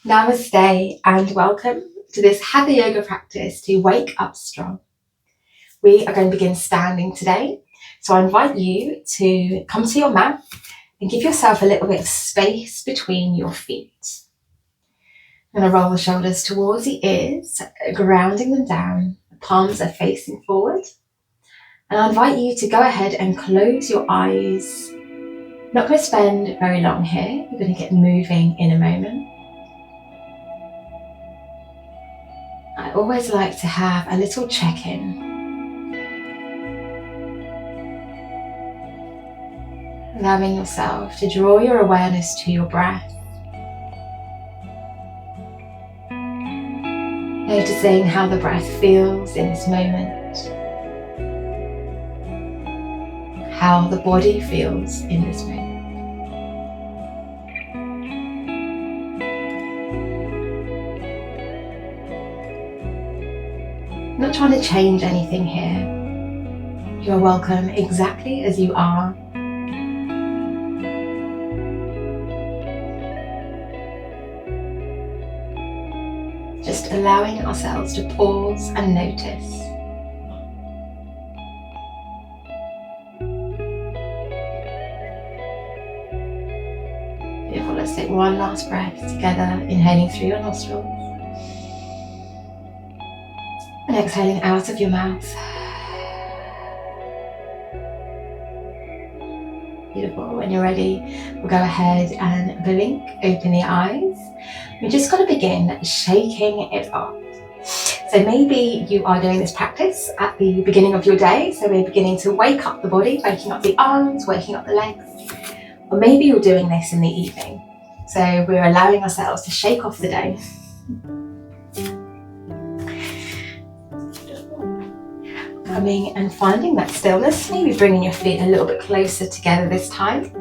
Namaste and welcome to this Hatha yoga practice to wake up strong. We are going to begin standing today. So I invite you to come to your mat and give yourself a little bit of space between your feet. I'm going to roll the shoulders towards the ears, grounding them down. The palms are facing forward. And I invite you to go ahead and close your eyes. Not going to spend very long here. We're going to get moving in a moment. I always like to have a little check-in. Allowing yourself to draw your awareness to your breath. Noticing how the breath feels in this moment. How the body feels in this moment. I'm not trying to change anything here. You are welcome exactly as you are. Just allowing ourselves to pause and notice. Beautiful. Let's take one last breath together, inhaling through your nostrils. And exhaling out of your mouth. Beautiful. When you're ready, we'll go ahead and blink, open the eyes. We're just going to begin shaking it off. So maybe you are doing this practice at the beginning of your day. So we're beginning to wake up the body, waking up the arms, waking up the legs. Or maybe you're doing this in the evening. So we're allowing ourselves to shake off the day. Coming and finding that stillness, maybe bringing your feet a little bit closer together this time.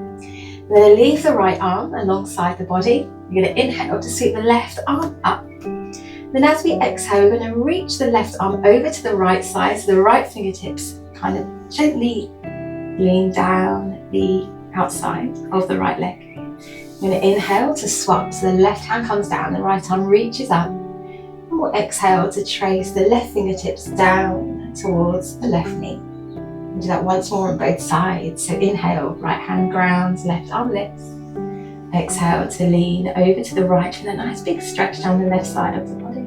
We're going to leave the right arm alongside the body. You're going to inhale to sweep the left arm up. Then as we exhale, we're going to reach the left arm over to the right side, so the right fingertips kind of gently lean down the outside of the right leg. We're going to inhale to swap, so the left hand comes down, the right arm reaches up. And we'll exhale to trace the left fingertips down towards the left knee. We'll do that once more on both sides. So inhale, right hand grounds, left arm lifts. Exhale to lean over to the right with a nice big stretch down the left side of the body.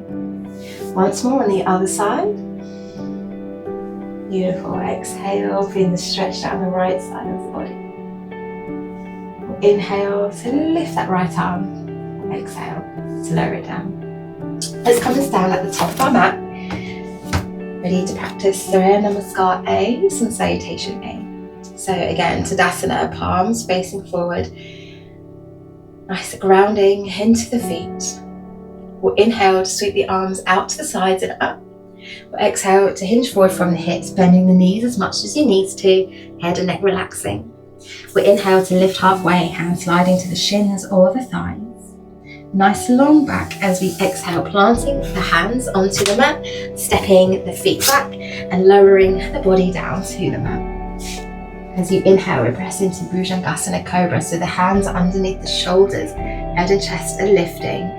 Once more on the other side. Beautiful. Exhale, feeling the stretch down the right side of the body. Inhale to lift that right arm. Exhale to lower it down. Let's come and stand at the top of our mat. Ready to practice Surya Namaskar A, Sun Salutation A. So again, Tadasana, palms facing forward. Nice grounding into the feet. We'll inhale to sweep the arms out to the sides and up. We'll exhale to hinge forward from the hips, bending the knees as much as you need to, head and neck relaxing. We'll inhale to lift halfway, hands sliding to the shins or the thighs. Nice long back as we exhale, planting the hands onto the mat, stepping the feet back and lowering the body down to the mat. As you inhale, we press into Bhujangasana Cobra, so the hands are underneath the shoulders, head and chest are lifting,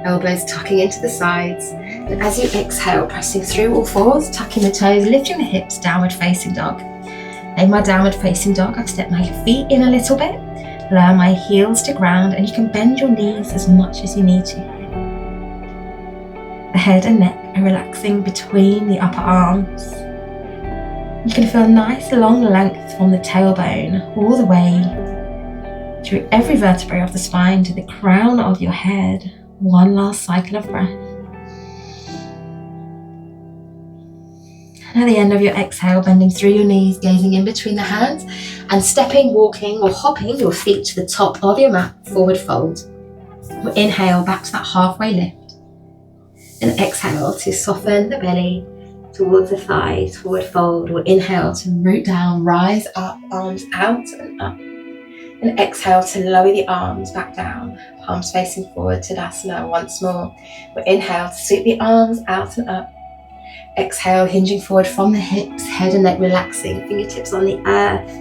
elbows tucking into the sides. And as you exhale, pressing through all fours, tucking the toes, lifting the hips, downward facing dog. In my downward facing dog, I've stepped my feet in a little bit, allow my heels to ground, and you can bend your knees as much as you need to. The head and neck are relaxing between the upper arms. You can feel a nice long length from the tailbone all the way through every vertebrae of the spine to the crown of your head. One last cycle of breath. And at the end of your exhale, bending through your knees, gazing in between the hands and stepping, walking or hopping your feet to the top of your mat, forward fold. We'll inhale back to that halfway lift. And exhale to soften the belly towards the thighs, forward fold. We'll inhale to root down, rise up, arms out and up. And exhale to lower the arms back down, palms facing forward, Tadasana once more. We'll inhale to sweep the arms out and up. Exhale, hinging forward from the hips, head and neck relaxing, fingertips on the earth.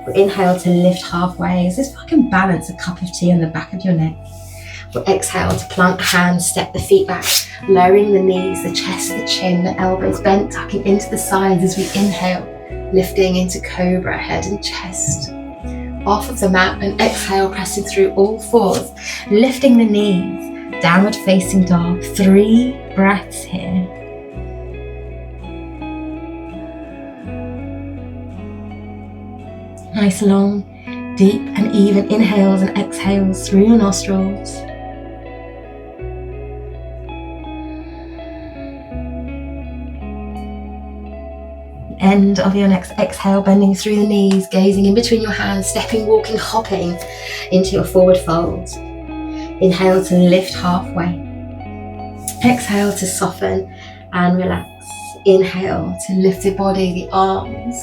We'll inhale to lift halfway, as if I can balance a cup of tea on the back of your neck. We'll exhale to plant the hands, step the feet back, lowering the knees, the chest, the chin, the elbows bent, tucking into the sides as we inhale, lifting into cobra, head and chest. Off of the mat, and exhale, pressing through all fours, lifting the knees, downward facing dog. 3 breaths here. Nice long, deep and even inhales and exhales through your nostrils. End of your next exhale, bending through the knees, gazing in between your hands, stepping, walking, hopping into your forward fold. Inhale to lift halfway. Exhale to soften and relax. Inhale to lift the body, the arms.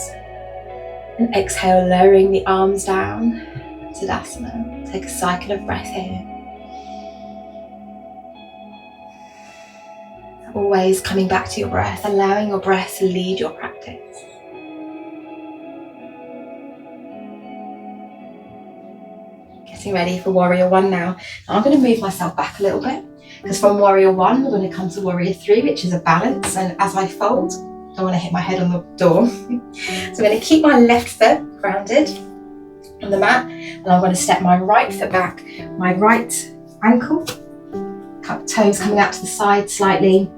And exhale, lowering the arms down, Tadasana. Take a cycle of breath here. Always coming back to your breath, allowing your breath to lead your practice. Getting ready for Warrior 1 now. I'm going to move myself back a little bit, because from Warrior 1 we're going to come to Warrior 3, which is a balance, and as I fold, I don't want to hit my head on the door. So I'm going to keep my left foot grounded on the mat, and I'm going to step my right foot back, my right ankle, toes coming out to the side slightly,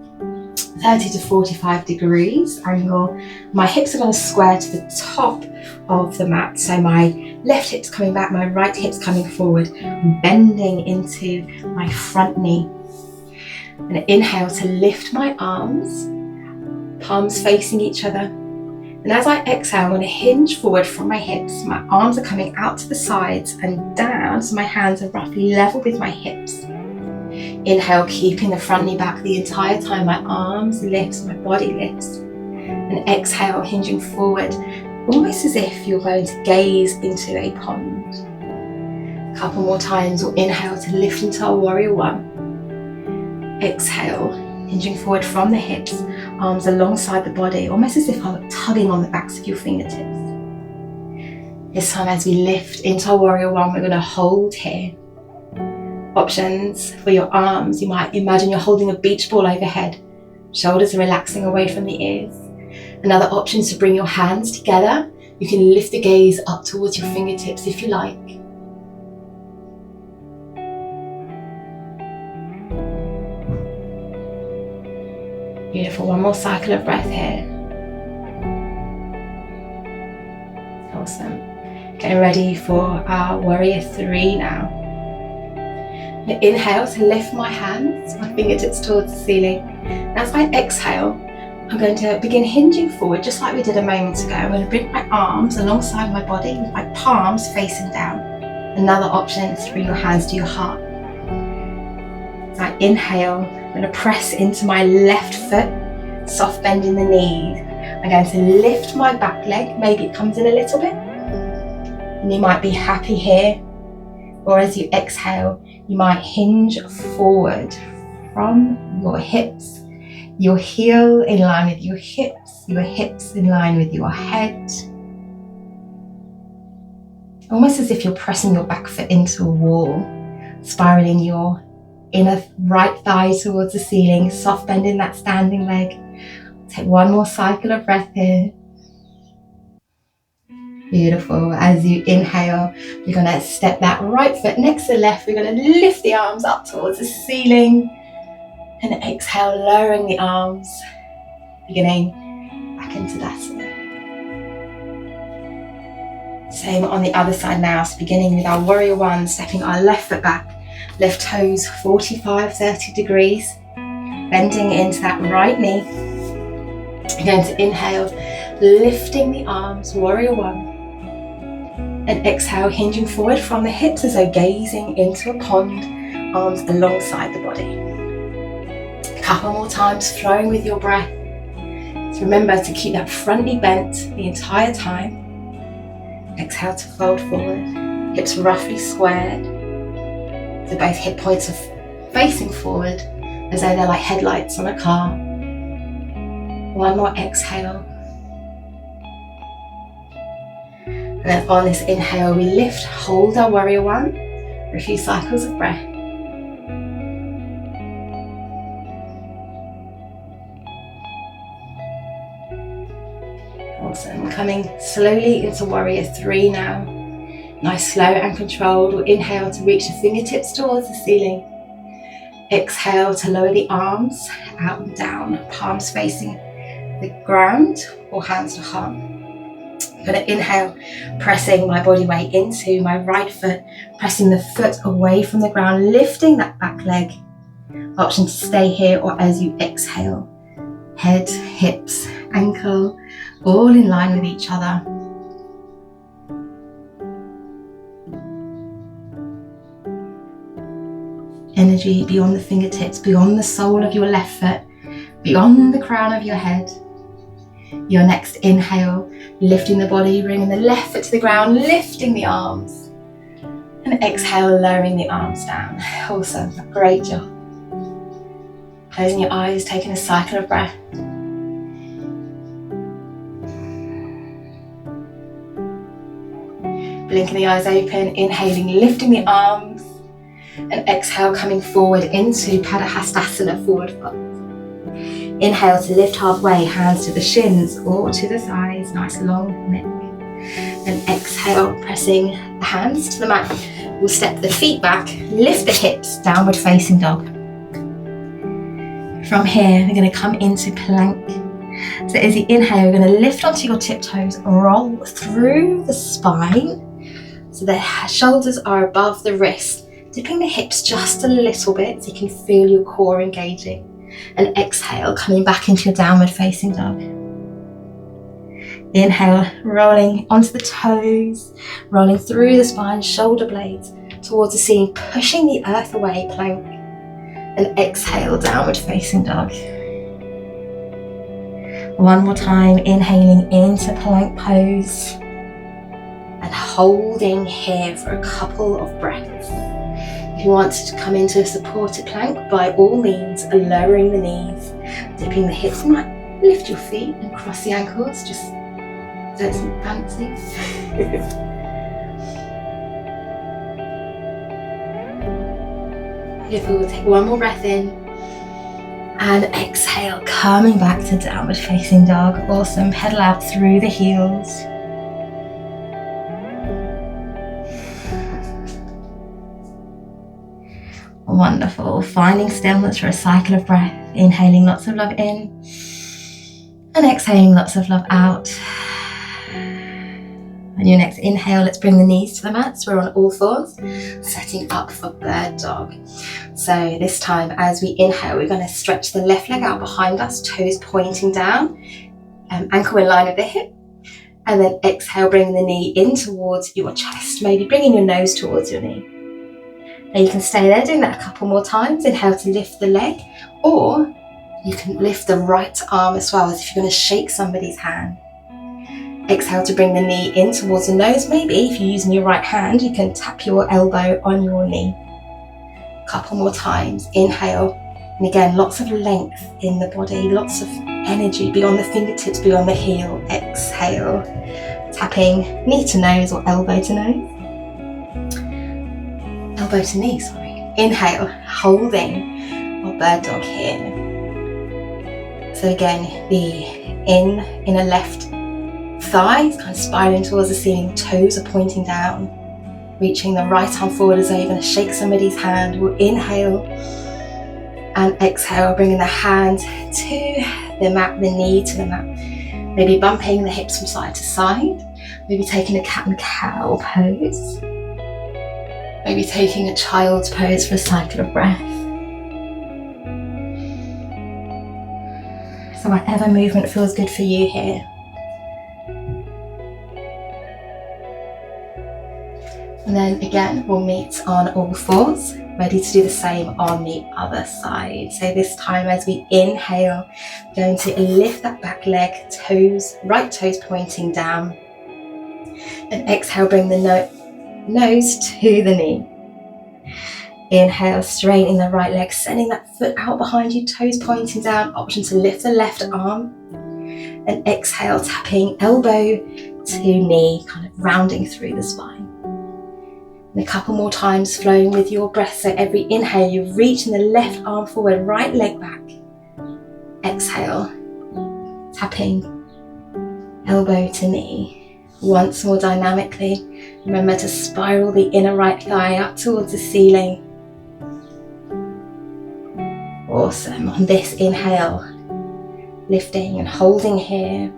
30 to 45 degrees angle. My hips are going to square to the top of the mat, so my left hip's coming back, my right hip's coming forward, bending into my front knee. I'm going to inhale to lift my arms, palms facing each other. And as I exhale, I'm going to hinge forward from my hips. My arms are coming out to the sides and down, so my hands are roughly level with my hips. Inhale, keeping the front knee back the entire time. My arms lift, my body lifts. And exhale, hinging forward, almost as if you're going to gaze into a pond. A couple more times. We'll inhale to lift into our Warrior 1. Exhale, hinging forward from the hips, arms alongside the body, almost as if I'm tugging on the backs of your fingertips. This time, as we lift into our Warrior 1, we're going to hold here. Options for your arms: you might imagine you're holding a beach ball overhead, shoulders are relaxing away from the ears. Another option is to bring your hands together. You can lift the gaze up towards your fingertips if you like. Beautiful, one more cycle of breath here. Awesome. Getting ready for our Warrior 3 now. Inhale to lift my hands, my fingertips towards the ceiling. As I exhale, I'm going to begin hinging forward just like we did a moment ago. I'm going to bring my arms alongside my body with my palms facing down. Another option is to bring your hands to your heart. As I inhale, I'm going to press into my left foot, soft bend in the knees. I'm going to lift my back leg, maybe it comes in a little bit. And you might be happy here, or as you exhale, you might hinge forward from your hips, your heel in line with your hips in line with your head. Almost as if you're pressing your back foot into a wall, spiraling your inner right thigh towards the ceiling, soft bend in that standing leg. Take one more cycle of breath here. Beautiful. As you inhale, you're going to step that right foot next to the left. We're going to lift the arms up towards the ceiling. And exhale, lowering the arms, beginning back into Tadasana. Same on the other side now. So beginning with our Warrior 1, stepping our left foot back, left toes 45-30 degrees, bending into that right knee. You're going to inhale, lifting the arms, Warrior 1. And exhale, hinging forward from the hips as though gazing into a pond, arms alongside the body. A couple more times, flowing with your breath. So remember to keep that front knee bent the entire time. Exhale to fold forward, hips roughly squared. So both hip points are facing forward as though they're like headlights on a car. One more exhale. And then on this inhale, we lift, hold our Warrior 1 for a few cycles of breath. Awesome. Coming slowly into warrior 3 now. Nice, slow and controlled. We'll inhale to reach the fingertips towards the ceiling. Exhale to lower the arms out and down, palms facing the ground or hands to heart. I'm going to inhale, pressing my body weight into my right foot, pressing the foot away from the ground, lifting that back leg. Option to stay here, or as you exhale, head, hips, ankle, all in line with each other. Energy beyond the fingertips, beyond the sole of your left foot, beyond the crown of your head. Your next inhale, lifting the body, bringing the left foot to the ground, lifting the arms. And exhale, lowering the arms down. Awesome, great job. Closing your eyes, taking a cycle of breath. Blinking the eyes open, inhaling, lifting the arms. And exhale, coming forward into Padahastasana, forward fold. Inhale to lift halfway, hands to the shins or to the thighs, nice long neck. And exhale, pressing the hands to the mat. We'll step the feet back, lift the hips, downward facing dog. From here, we're going to come into plank. So as you inhale, you're going to lift onto your tiptoes, roll through the spine. So the shoulders are above the wrist, dipping the hips just a little bit so you can feel your core engaging. And exhale, coming back into your downward facing dog. Inhale, rolling onto the toes, rolling through the spine, shoulder blades towards the ceiling, pushing the earth away, plank. And exhale, downward facing dog. One more time, inhaling into plank pose and holding here for a couple of breaths. If you want to come into a supported plank, by all means, lowering the knees, dipping the hips, you might lift your feet and cross the ankles, just so it's fancy. Beautiful, we'll take one more breath in and exhale, coming back to downward facing dog. Awesome, pedal out through the heels. Wonderful, finding stillness for a cycle of breath, inhaling lots of love in and exhaling lots of love out. On your next inhale, let's bring the knees to the mat. So we're on all fours, setting up for bird dog. So this time as we inhale, we're going to stretch the left leg out behind us, toes pointing down, ankle in line with the hip. And then exhale, bring the knee in towards your chest, maybe bringing your nose towards your knee. Now you can stay there doing that a couple more times. Inhale to lift the leg, or you can lift the right arm as well, as if you're going to shake somebody's hand. Exhale to bring the knee in towards the nose. Maybe if you're using your right hand, you can tap your elbow on your knee. Couple more times. Inhale, and again, lots of length in the body, lots of energy beyond the fingertips, beyond the heel. Exhale, tapping knee to nose or elbow to nose. Elbow to knee, sorry. Inhale, holding our bird dog here. So again, the inner left thigh is kind of spiraling towards the ceiling, toes are pointing down, reaching the right arm forward as though you're going to shake somebody's hand. We'll inhale and exhale, bringing the hand to the mat, the knee to the mat. Maybe bumping the hips from side to side, maybe taking a cat and cow pose. Maybe taking a child's pose for a cycle of breath. So whatever movement feels good for you here. And then again, we'll meet on all fours, ready to do the same on the other side. So this time as we inhale, we're going to lift that back leg, toes, right toes pointing down. And exhale, bring the nose to the knee. Inhale, straighten the right leg, sending that foot out behind you, toes pointing down. Option to lift the left arm. And exhale, tapping elbow to knee, kind of rounding through the spine. And a couple more times, flowing with your breath. So every inhale, you're reaching the left arm forward, right leg back. Exhale, tapping elbow to knee. Once more dynamically, remember to spiral the inner right thigh up towards the ceiling. Awesome. On this inhale, lifting and holding here.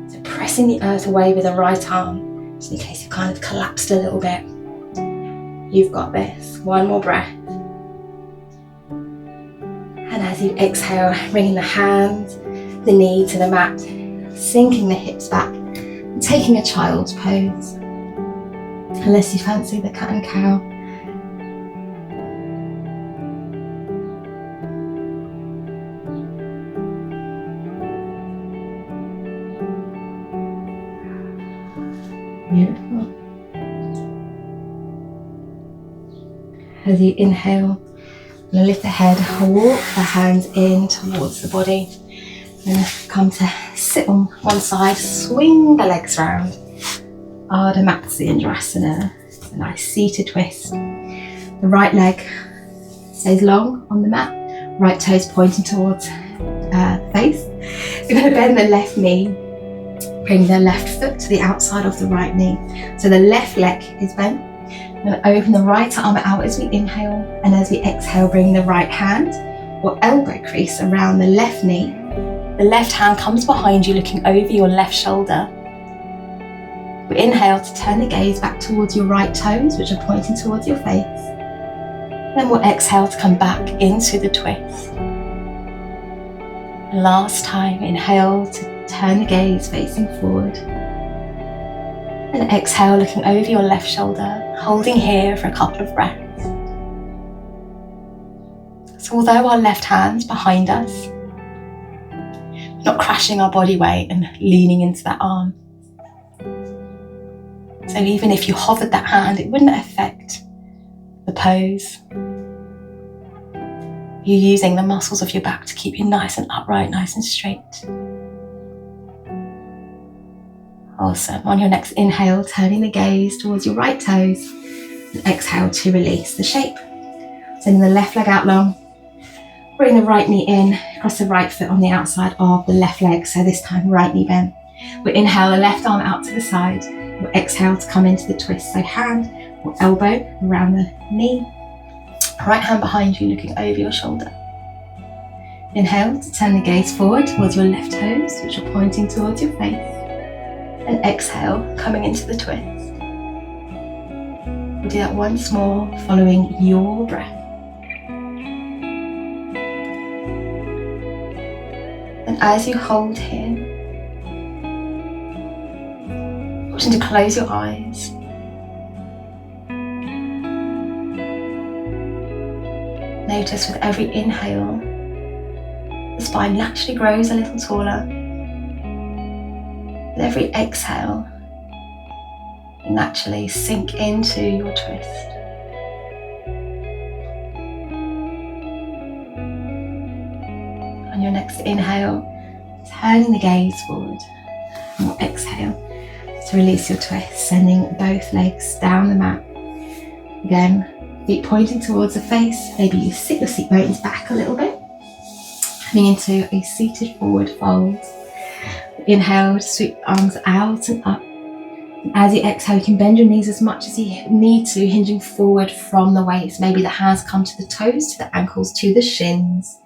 So pressing the earth away with the right arm, just in case you kind of collapsed a little bit. You've got this. One more breath. And as you exhale, bringing the hands, the knee to the mat, sinking the hips back, and taking a child's pose. Unless you fancy the cat and cow. Beautiful. As you inhale, lift the head, walk the hands in towards the body, and come to sit on one side, swing the legs round. Ardha Matsyendrasana, a nice seated twist. The right leg stays long on the mat, right toes pointing towards the face. You're going to bend the left knee, bring the left foot to the outside of the right knee. So the left leg is bent. We're going to open the right arm out as we inhale, and as we exhale, bring the right hand or elbow crease around the left knee. The left hand comes behind you, looking over your left shoulder. We inhale to turn the gaze back towards your right toes, which are pointing towards your face. Then we'll exhale to come back into the twist. Last time, inhale to turn the gaze facing forward. And exhale, looking over your left shoulder, holding here for a couple of breaths. So although our left hand's behind us, we're not crashing our body weight and leaning into that arm. So even if you hovered that hand, it wouldn't affect the pose. You're using the muscles of your back to keep you nice and upright, nice and straight. Awesome. On your next inhale, turning the gaze towards your right toes, and exhale to release the shape. Sending the left leg out long. Bring the right knee in, cross the right foot on the outside of the left leg, so this time right knee bent. We'll inhale the left arm out to the side. We'll exhale to come into the twist, so hand or elbow around the knee. Right hand behind you, looking over your shoulder. Inhale to turn the gaze forward towards your left toes, which are pointing towards your face. And exhale, coming into the twist. We'll do that once more, following your breath. And as you hold here, option to close your eyes. Notice with every inhale, the spine naturally grows a little taller. With every exhale, you naturally sink into your twist. On your next inhale, turning the gaze forward. And we'll exhale to release your twist, sending both legs down the mat. Again, feet pointing towards the face. Maybe you sit your seat bones back a little bit. Coming into a seated forward fold. Inhale, sweep the arms out and up. And as you exhale, you can bend your knees as much as you need to, hinging forward from the waist. Maybe the hands come to the toes, to the ankles, to the shins.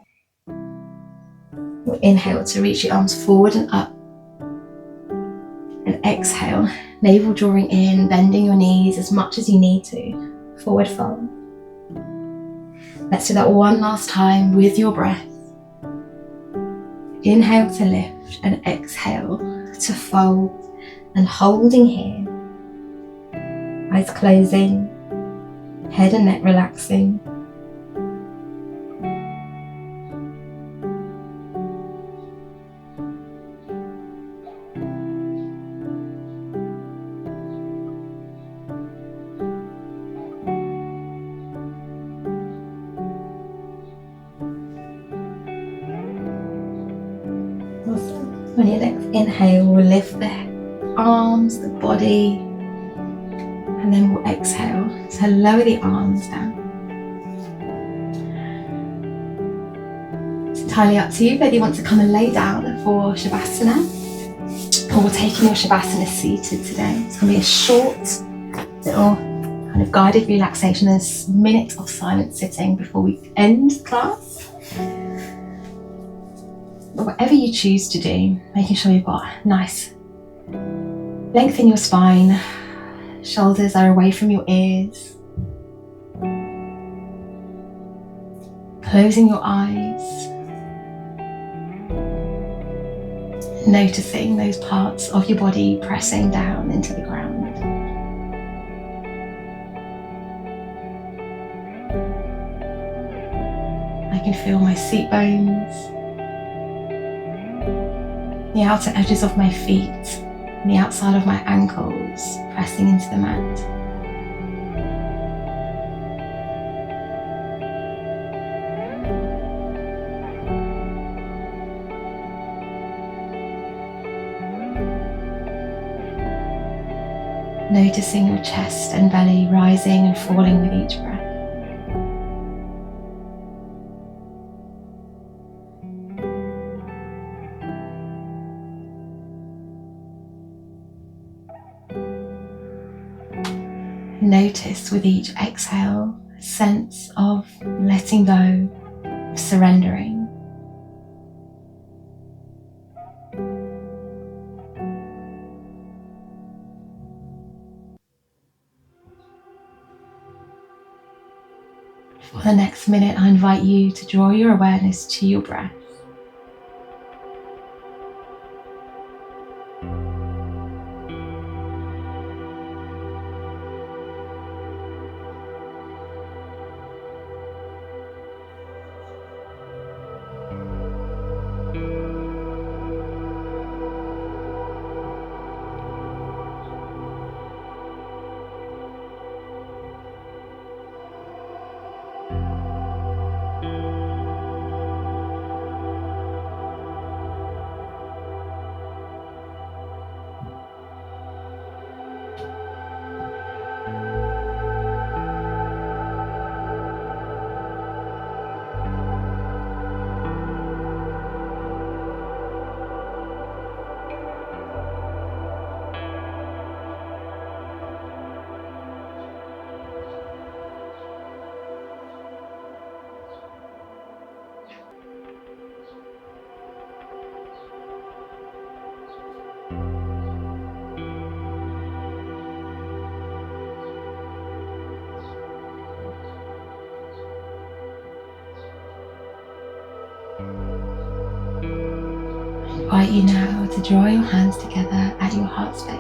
We'll inhale to reach your arms forward and up. And exhale, navel drawing in, bending your knees as much as you need to. Forward fold. Let's do that one last time with your breath. Inhale to lift and exhale to fold, and holding here. Eyes closing, head and neck relaxing. On your next inhale, we'll lift the arms, the body, and then we'll exhale. So lower the arms down. It's entirely up to you whether you want to come and lay down for Shavasana, We're taking your Shavasana seated today. It's going to be a short little kind of guided relaxation. There's a minute of silent sitting before we end the class. But whatever you choose to do, making sure you've got a nice length in your spine, shoulders are away from your ears, closing your eyes, noticing those parts of your body pressing down into the ground. I can feel my seat bones, the outer edges of my feet, and the outside of my ankles pressing into the mat. Noticing your chest and belly rising and falling with each breath. Notice with each exhale a sense of letting go, of surrendering. For the next minute, I invite you to draw your awareness to your breath. I invite you now to draw your hands together at your heart space,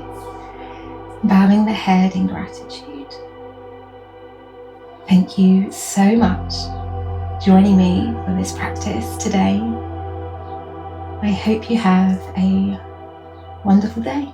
bowing the head in gratitude. Thank you so much for joining me for this practice today. I hope you have a wonderful day.